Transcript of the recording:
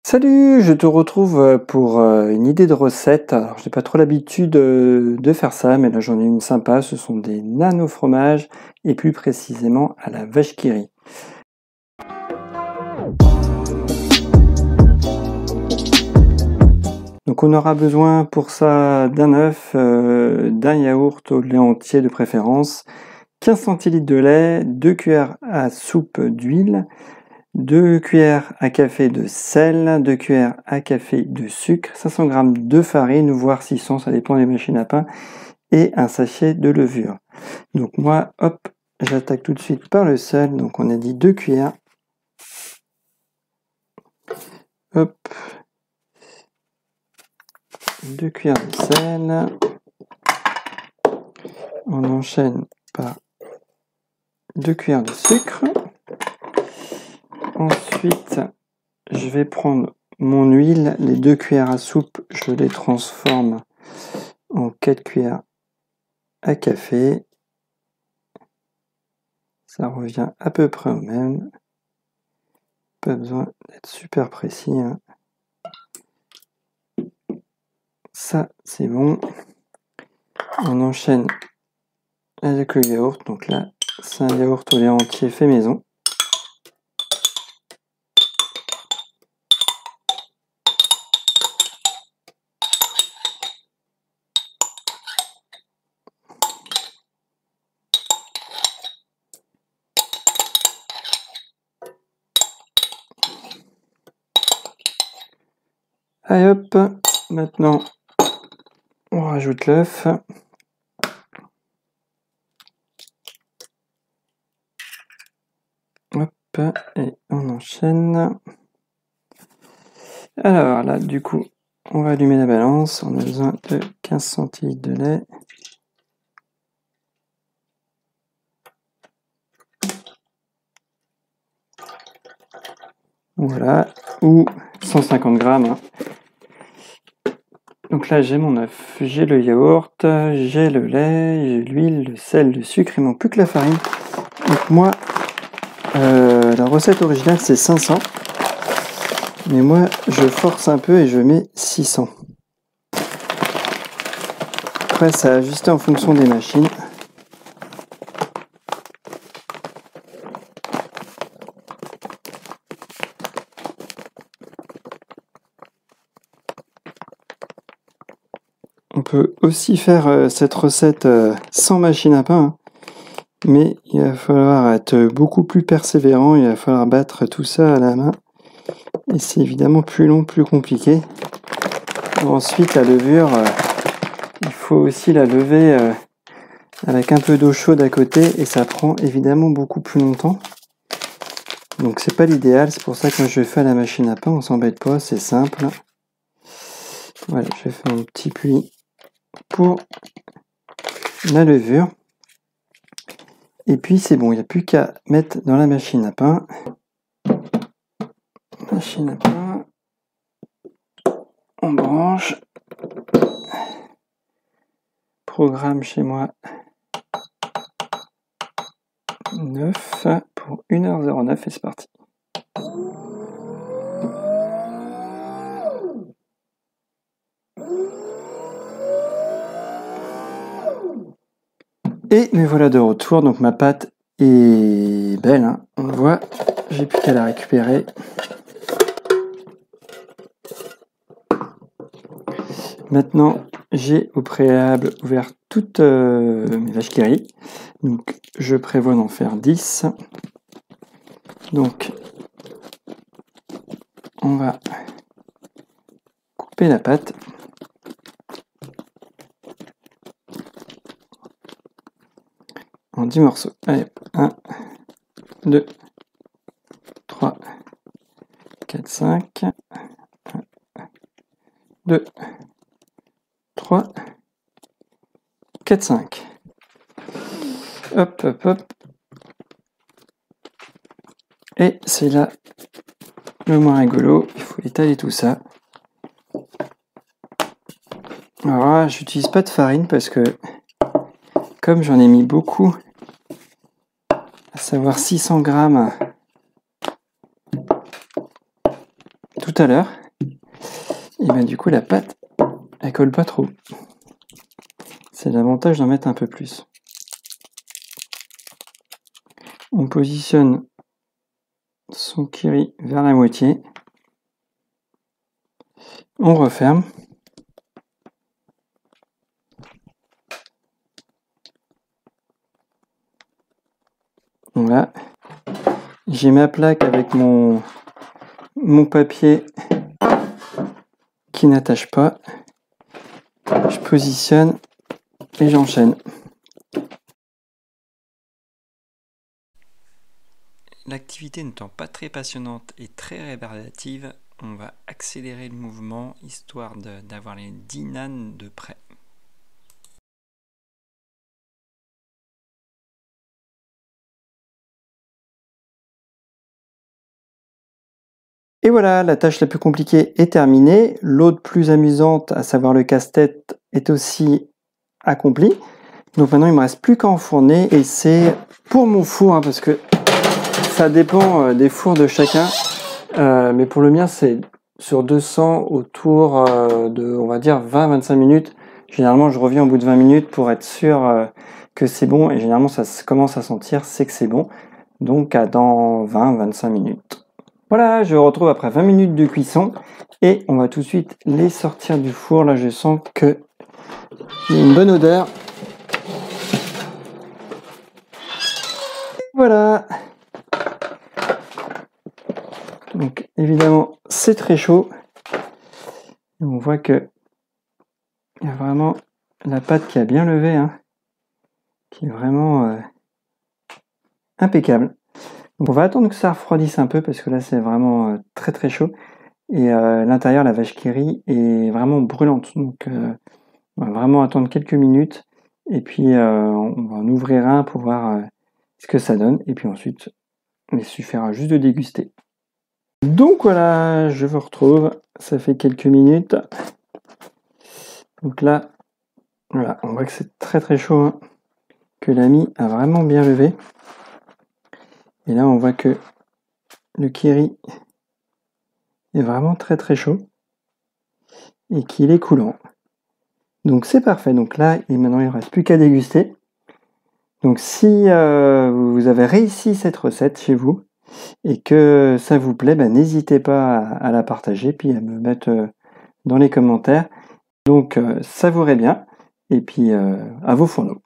Salut, je te retrouve pour une idée de recette. Alors, j'ai pas trop l'habitude de faire ça, mais là j'en ai une sympa. Ce sont des nano fromages et plus précisément à la vache qui rit. Donc on aura besoin pour ça d'un œuf, d'un yaourt au lait entier de préférence, 15 centilitres de lait, 2 cuillères à soupe d'huile, 2 cuillères à café de sel, 2 cuillères à café de sucre, 500 g de farine, voire 600, ça dépend des machines à pain, et un sachet de levure. Donc moi, hop, j'attaque tout de suite par le sel. Donc on a dit 2 cuillères. Hop. 2 cuillères de sel. On enchaîne par 2 cuillères de sucre. Ensuite, je vais prendre mon huile, les 2 cuillères à soupe, je les transforme en 4 cuillères à café. Ça revient à peu près au même. Pas besoin d'être super précis, hein. Ça, c'est bon. On enchaîne avec le yaourt. Donc là, c'est un yaourt au lait entier fait maison. Allez hop, maintenant on rajoute l'œuf. Hop, et on enchaîne. Alors là, du coup, on va allumer la balance. On a besoin de 15 centilitres de lait. Voilà, ou 150 grammes. Hein. Donc là, j'ai mon œuf, j'ai le yaourt, j'ai le lait, j'ai l'huile, le sel, le sucre. Il manque plus que la farine. Donc moi, la recette originale, c'est 500. Mais moi, je force un peu et je mets 600. Après, c'est à ajuster en fonction des machines. On peut aussi faire cette recette sans machine à pain, hein. Mais il va falloir être beaucoup plus persévérant, il va falloir battre tout ça à la main. Et c'est évidemment plus long, plus compliqué. Ensuite, la levure, il faut aussi la lever avec un peu d'eau chaude à côté et ça prend évidemment beaucoup plus longtemps. Donc c'est pas l'idéal, c'est pour ça que quand je fais à la machine à pain, on s'embête pas, c'est simple. Voilà, je fais un petit pli pour la levure. Et puis c'est bon, il n'y a plus qu'à mettre dans la machine à pain. Machine à pain. On branche. Programme chez moi 9 pour 1h09 et c'est parti. Et me voilà de retour, donc ma pâte est belle, hein. On le voit, j'ai plus qu'à la récupérer. Maintenant, j'ai au préalable ouvert toutes mes vaches qui rient. Donc, je prévois d'en faire 10. Donc, on va couper la pâte. En 10 morceaux. Allez, 1, 2, 3, 4, 5. 1, 2, 3, 4, 5. Hop, hop, hop. Et c'est là le moins rigolo. Il faut étaler tout ça. Alors là, j'utilise pas de farine parce que comme j'en ai mis beaucoup, à savoir 600 grammes, tout tout à l'heure, et ben du coup la pâte elle colle pas trop. C'est l'avantage d'en mettre un peu plus. On positionne son kiri vers la moitié. On referme. Voilà. J'ai ma plaque avec mon papier qui n'attache pas. Je positionne et j'enchaîne. L'activité n'étant pas très passionnante et très rébarbative, on va accélérer le mouvement histoire d'avoir les 10 nanes de près. Et voilà, la tâche la plus compliquée est terminée. L'autre plus amusante, à savoir le casse-tête, est aussi accomplie. Donc maintenant, il ne me reste plus qu'à enfourner. Et c'est pour mon four, hein, parce que ça dépend des fours de chacun. Mais pour le mien, c'est sur 200 autour de, on va dire, 20-25 minutes. Généralement, je reviens au bout de 20 minutes pour être sûr que c'est bon. Et généralement, ça commence à sentir, c'est que c'est bon. Donc, dans 20-25 minutes. Voilà, je retrouve après 20 minutes de cuisson et on va tout de suite les sortir du four. Là, je sens qu'il y a une bonne odeur. Voilà. Donc, évidemment, c'est très chaud. Et on voit que il y a vraiment la pâte qui a bien levé, hein, qui est vraiment impeccable. Donc, on va attendre que ça refroidisse un peu parce que là, c'est vraiment très très chaud. Et l'intérieur, la vache qui rit, est vraiment brûlante. Donc, on va vraiment attendre quelques minutes. Et puis, on va en ouvrir un pour voir ce que ça donne. Et puis ensuite, il suffira juste de déguster. Donc voilà, je vous retrouve. Ça fait quelques minutes. Donc là, voilà, on voit que c'est très très chaud. Hein, que la mie a vraiment bien levé. Et là, on voit que le kiri est vraiment très très chaud. Et qu'il est coulant. Donc c'est parfait. Donc là, et maintenant, il ne reste plus qu'à déguster. Donc si vous avez réussi cette recette chez vous et que ça vous plaît, n'hésitez pas à la partager puis à me mettre dans les commentaires. Donc savourez bien et puis à vos fourneaux.